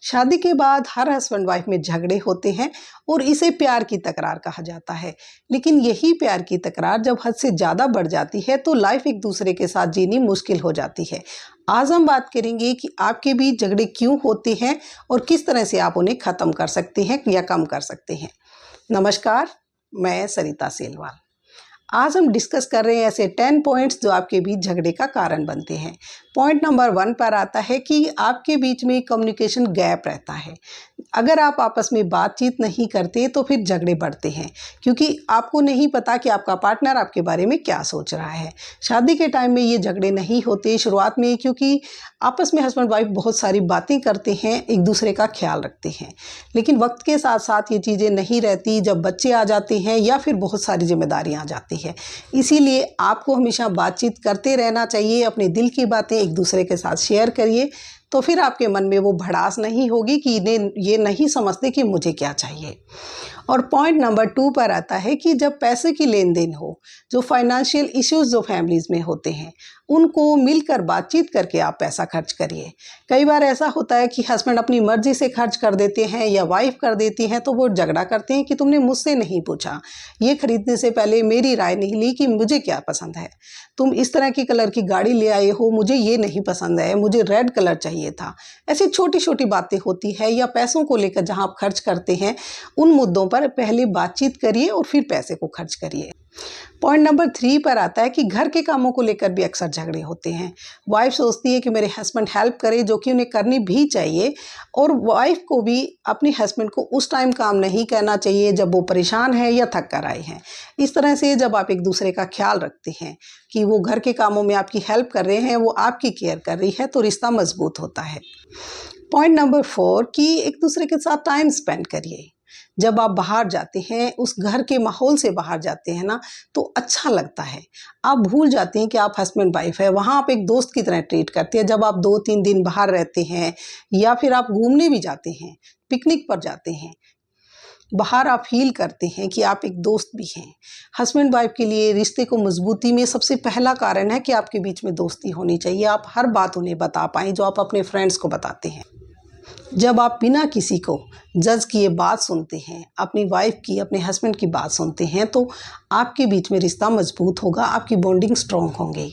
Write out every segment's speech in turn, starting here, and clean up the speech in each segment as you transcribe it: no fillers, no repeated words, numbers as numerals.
शादी के बाद हर हस्बैंड वाइफ में झगड़े होते हैं और इसे प्यार की तकरार कहा जाता है। लेकिन यही प्यार की तकरार जब हद से ज़्यादा बढ़ जाती है तो लाइफ एक दूसरे के साथ जीनी मुश्किल हो जाती है। आज हम बात करेंगे कि आपके बीच झगड़े क्यों होते हैं और किस तरह से आप उन्हें ख़त्म कर सकते हैं या कम कर सकते हैं। नमस्कार, मैं सरिता सेलवाल। आज हम डिस्कस कर रहे हैं ऐसे 10 पॉइंट्स जो आपके बीच झगड़े का कारण बनते हैं। पॉइंट नंबर 1 पर आता है कि आपके बीच में कम्युनिकेशन गैप रहता है। अगर आप आपस में बातचीत नहीं करते तो फिर झगड़े बढ़ते हैं, क्योंकि आपको नहीं पता कि आपका पार्टनर आपके बारे में क्या सोच रहा है। शादी के टाइम में ये झगड़े नहीं होते शुरुआत में, क्योंकि आपस में हस्बैंड वाइफ बहुत सारी बातें करते हैं, एक दूसरे का ख्याल रखते हैं। लेकिन वक्त के साथ साथ ये चीज़ें नहीं रहती जब बच्चे आ जाते हैं या फिर बहुत सारी जिम्मेदारियां आ जाती है। इसीलिए आपको हमेशा बातचीत करते रहना चाहिए। अपने दिल की बातें एक दूसरे के साथ शेयर करिए, तो फिर आपके मन में वो भड़ास नहीं होगी कि इन्हें ये नहीं समझते कि मुझे क्या चाहिए। और पॉइंट नंबर 2 पर आता है कि जब पैसे की लेन देन हो, जो फाइनेंशियल इश्यूज जो फैमिलीज़ में होते हैं, उनको मिलकर बातचीत करके आप पैसा खर्च करिए। कई बार ऐसा होता है कि हस्बैंड अपनी मर्ज़ी से खर्च कर देते हैं या वाइफ कर देती हैं, तो वो झगड़ा करते हैं कि तुमने मुझसे नहीं पूछा, ये खरीदने से पहले मेरी राय नहीं ली कि मुझे क्या पसंद है, तुम इस तरह की कलर की गाड़ी ले आए हो, मुझे ये नहीं पसंद है, मुझे रेड कलर चाहिए था। ऐसी छोटी छोटी बातें होती है, या पैसों को लेकर जहाँ आप खर्च करते हैं उन मुद्दों पर पहले बातचीत करिए और फिर पैसे को खर्च करिए। पॉइंट नंबर 3 पर आता है कि घर के कामों को लेकर भी अक्सर झगड़े होते हैं। वाइफ सोचती है कि मेरे हस्बैंड हेल्प करे, जो कि उन्हें करनी भी चाहिए, और वाइफ को भी अपने हस्बैंड को उस टाइम काम नहीं करना चाहिए जब वो परेशान है या थक कर आए हैं। इस तरह से जब आप एक दूसरे का ख्याल रखते हैं कि वो घर के कामों में आपकी हेल्प कर रहे हैं, वो आपकी केयर कर रही है, तो रिश्ता मजबूत होता है। पॉइंट नंबर 4 कि एक दूसरे के साथ टाइम स्पेंड करिए। जब आप बाहर जाते हैं, उस घर के माहौल से बाहर जाते हैं ना, तो अच्छा लगता है। आप भूल जाते हैं कि आप हस्बैंड वाइफ है, वहाँ आप एक दोस्त की तरह ट्रीट करते हैं। जब आप 2-3 दिन बाहर रहते हैं या फिर आप घूमने भी जाते हैं, पिकनिक पर जाते हैं, बाहर आप फील करते हैं कि आप एक दोस्त भी हैं। हस्बैंड वाइफ के लिए रिश्ते को मजबूती में सबसे पहला कारण है कि आपके बीच में दोस्ती होनी चाहिए। आप हर बात उन्हें बता पाएँ जो आप अपने फ्रेंड्स को बताते हैं। जब आप बिना किसी को जज किए बात सुनते हैं, अपनी वाइफ की, अपने हस्बैंड की बात सुनते हैं, तो आपके बीच में रिश्ता मजबूत होगा, आपकी बॉन्डिंग स्ट्रॉन्ग होंगी।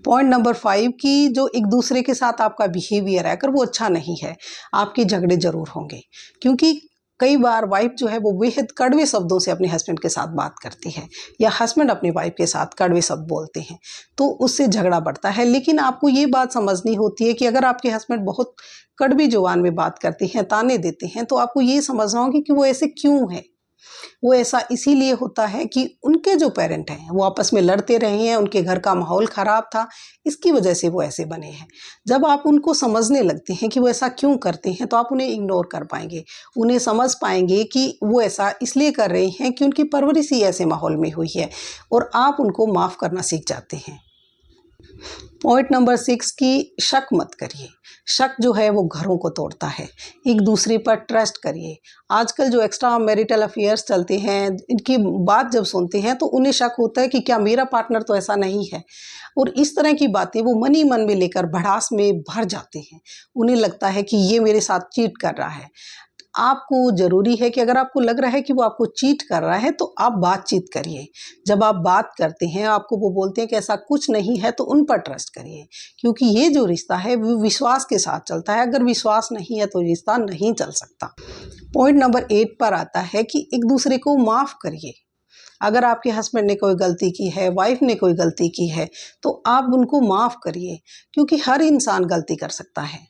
पॉइंट नंबर 5 कि जो एक दूसरे के साथ आपका बिहेवियर है, अगर वो अच्छा नहीं है, आपके झगड़े ज़रूर होंगे। क्योंकि कई बार वाइफ जो है वो बेहद कड़वे शब्दों से अपने हस्बैंड के साथ बात करती है, या हस्बैंड अपनी वाइफ के साथ कड़वे शब्द बोलते हैं, तो उससे झगड़ा बढ़ता है। लेकिन आपको ये बात समझनी होती है कि अगर आपके हस्बैंड बहुत कड़वी जुबान में बात करते हैं, ताने देते हैं, तो आपको ये समझना होगा कि वो ऐसे क्यों है। वो ऐसा इसीलिए होता है कि उनके जो पेरेंट हैं वो आपस में लड़ते रहे हैं, उनके घर का माहौल ख़राब था, इसकी वजह से वो ऐसे बने हैं। जब आप उनको समझने लगते हैं कि वो ऐसा क्यों करते हैं, तो आप उन्हें इग्नोर कर पाएंगे, उन्हें समझ पाएंगे कि वो ऐसा इसलिए कर रहे हैं कि उनकी परवरिश ही ऐसे माहौल में हुई है, और आप उनको माफ़ करना सीख जाते हैं। पॉइंट नंबर 6 की शक मत करिए। शक जो है वो घरों को तोड़ता है। एक दूसरे पर ट्रस्ट करिए। आजकल जो एक्स्ट्रा मैरिटल अफेयर्स चलते हैं, इनकी बात जब सुनते हैं तो उन्हें शक होता है कि क्या मेरा पार्टनर तो ऐसा नहीं है, और इस तरह की बातें वो मन ही मन में लेकर भड़ास में भर जाते हैं। उन्हें लगता है कि ये मेरे साथ चीट कर रहा है। आपको ज़रूरी है कि अगर आपको लग रहा है कि वो आपको चीट कर रहा है, तो आप बातचीत करिए। जब आप बात करते हैं, आपको वो बोलते हैं कि ऐसा कुछ नहीं है, तो उन पर ट्रस्ट करिए, क्योंकि ये जो रिश्ता है वो विश्वास के साथ चलता है। अगर विश्वास नहीं है तो रिश्ता नहीं चल सकता। पॉइंट नंबर 8 पर आता है कि एक दूसरे को माफ़ करिए। अगर आपके हस्बैंड ने कोई गलती की है, वाइफ ने कोई गलती की है, तो आप उनको माफ़ करिए, क्योंकि हर इंसान गलती कर सकता है।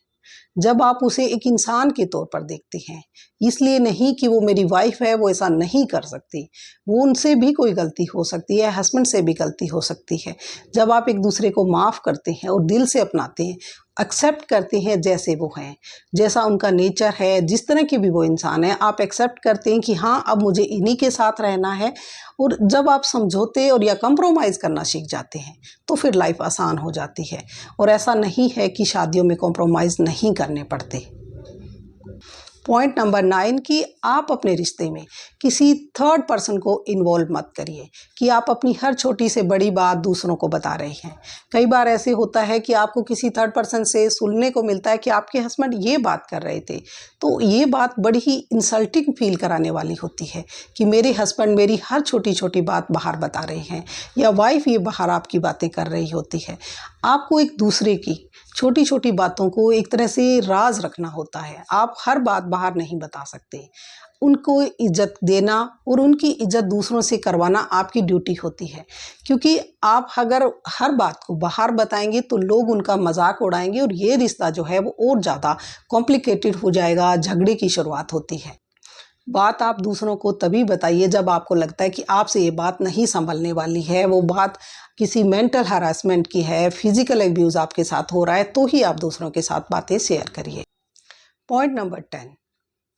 जब आप उसे एक इंसान के तौर पर देखते हैं, इसलिए नहीं कि वो मेरी वाइफ है, वो ऐसा नहीं कर सकती, वो उनसे भी कोई गलती हो सकती है, हस्बैंड से भी गलती हो सकती है। जब आप एक दूसरे को माफ़ करते हैं और दिल से अपनाते हैं, एक्सेप्ट करते हैं जैसे वो हैं, जैसा उनका नेचर है, जिस तरह की भी वो इंसान है, आप एक्सेप्ट करते हैं कि हाँ, अब मुझे इन्हीं के साथ रहना है। और जब आप समझौते और या कंप्रोमाइज़ करना सीख जाते हैं, तो फिर लाइफ आसान हो जाती है। और ऐसा नहीं है कि शादियों में कॉम्प्रोमाइज़ नहीं करने पड़ते। पॉइंट नंबर 9 कि आप अपने रिश्ते में किसी थर्ड पर्सन को इन्वॉल्व मत करिए कि आप अपनी हर छोटी से बड़ी बात दूसरों को बता रहे हैं। कई बार ऐसे होता है कि आपको किसी थर्ड पर्सन से सुनने को मिलता है कि आपके हस्बैंड ये बात कर रहे थे, तो ये बात बड़ी ही इंसल्टिंग फील कराने वाली होती है कि मेरे हस्बैंड मेरी हर छोटी छोटी बात बाहर बता रहे हैं, या वाइफ ये बाहर आपकी बातें कर रही होती है। आपको एक दूसरे की छोटी छोटी बातों को एक तरह से राज रखना होता है। आप हर बात बाहर नहीं बता सकते। उनको इज्जत देना और उनकी इज्जत दूसरों से करवाना आपकी ड्यूटी होती है, क्योंकि आप अगर हर बात को बाहर बताएंगे तो लोग उनका मजाक उड़ाएंगे और ये रिश्ता जो है वो और ज़्यादा कॉम्प्लिकेटेड हो जाएगा, झगड़े की शुरुआत होती है। बात आप दूसरों को तभी बताइए जब आपको लगता है कि आपसे ये बात नहीं संभलने वाली है, वो बात किसी मेंटल हरासमेंट की है, फिजिकल एब्यूज़ आपके साथ हो रहा है, तो ही आप दूसरों के साथ बातें शेयर करिए। पॉइंट नंबर 10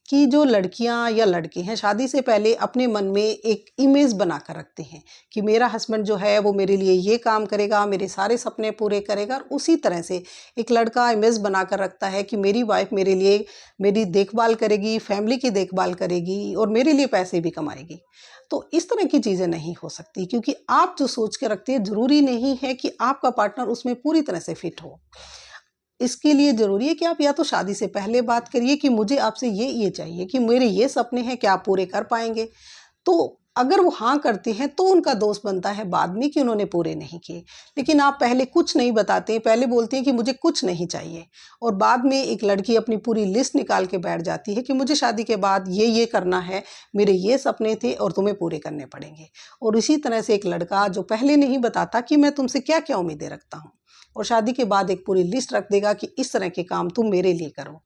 कि जो लड़कियां या लड़के हैं शादी से पहले अपने मन में एक इमेज बना कर रखते हैं कि मेरा हस्बैंड जो है वो मेरे लिए ये काम करेगा, मेरे सारे सपने पूरे करेगा, और उसी तरह से एक लड़का इमेज बना कर रखता है कि मेरी वाइफ मेरे लिए मेरी देखभाल करेगी, फैमिली की देखभाल करेगी और मेरे लिए पैसे भी कमाएगी। तो इस तरह की चीज़ें नहीं हो सकती, क्योंकि आप जो सोच के रखते हैं ज़रूरी नहीं है कि आपका पार्टनर उसमें पूरी तरह से फिट हो। इसके लिए ज़रूरी है कि आप या तो शादी से पहले बात करिए कि मुझे आपसे ये चाहिए, कि मेरे ये सपने हैं, क्या आप पूरे कर पाएँगे? तो अगर वो हाँ करते हैं तो उनका दोष बनता है बाद में कि उन्होंने पूरे नहीं किए। लेकिन आप पहले कुछ नहीं बताते, पहले बोलते हैं कि मुझे कुछ नहीं चाहिए, और बाद में एक लड़की अपनी पूरी लिस्ट निकाल के बैठ जाती है कि मुझे शादी के बाद ये करना है, मेरे ये सपने थे और तुम्हें पूरे करने पड़ेंगे। और इसी तरह से एक लड़का जो पहले नहीं बताता कि मैं तुमसे क्या-क्या उम्मीदें रखता हूँ, और शादी के बाद एक पूरी लिस्ट रख देगा कि इस तरह के काम तुम मेरे लिए करो,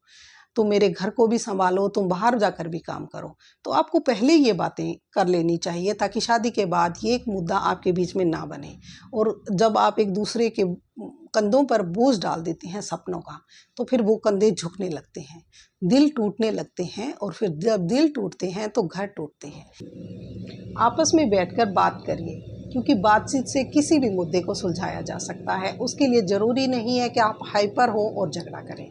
तुम मेरे घर को भी संभालो, तुम बाहर जाकर भी काम करो। तो आपको पहले ये बातें कर लेनी चाहिए ताकि शादी के बाद ये एक मुद्दा आपके बीच में ना बने। और जब आप एक दूसरे के कंधों पर बोझ डाल देते हैं सपनों का, तो फिर वो कंधे झुकने लगते हैं, दिल टूटने लगते हैं, और फिर जब दिल टूटते हैं तो घर टूटते हैं। आपस में बैठकर बात करिए, क्योंकि बातचीत से किसी भी मुद्दे को सुलझाया जा सकता है। उसके लिए ज़रूरी नहीं है कि आप हाइपर हो और झगड़ा करें।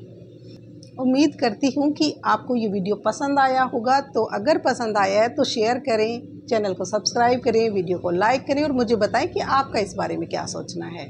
उम्मीद करती हूँ कि आपको ये वीडियो पसंद आया होगा। तो अगर पसंद आया है तो शेयर करें, चैनल को सब्सक्राइब करें, वीडियो को लाइक करें और मुझे बताएं कि आपका इस बारे में क्या सोचना है।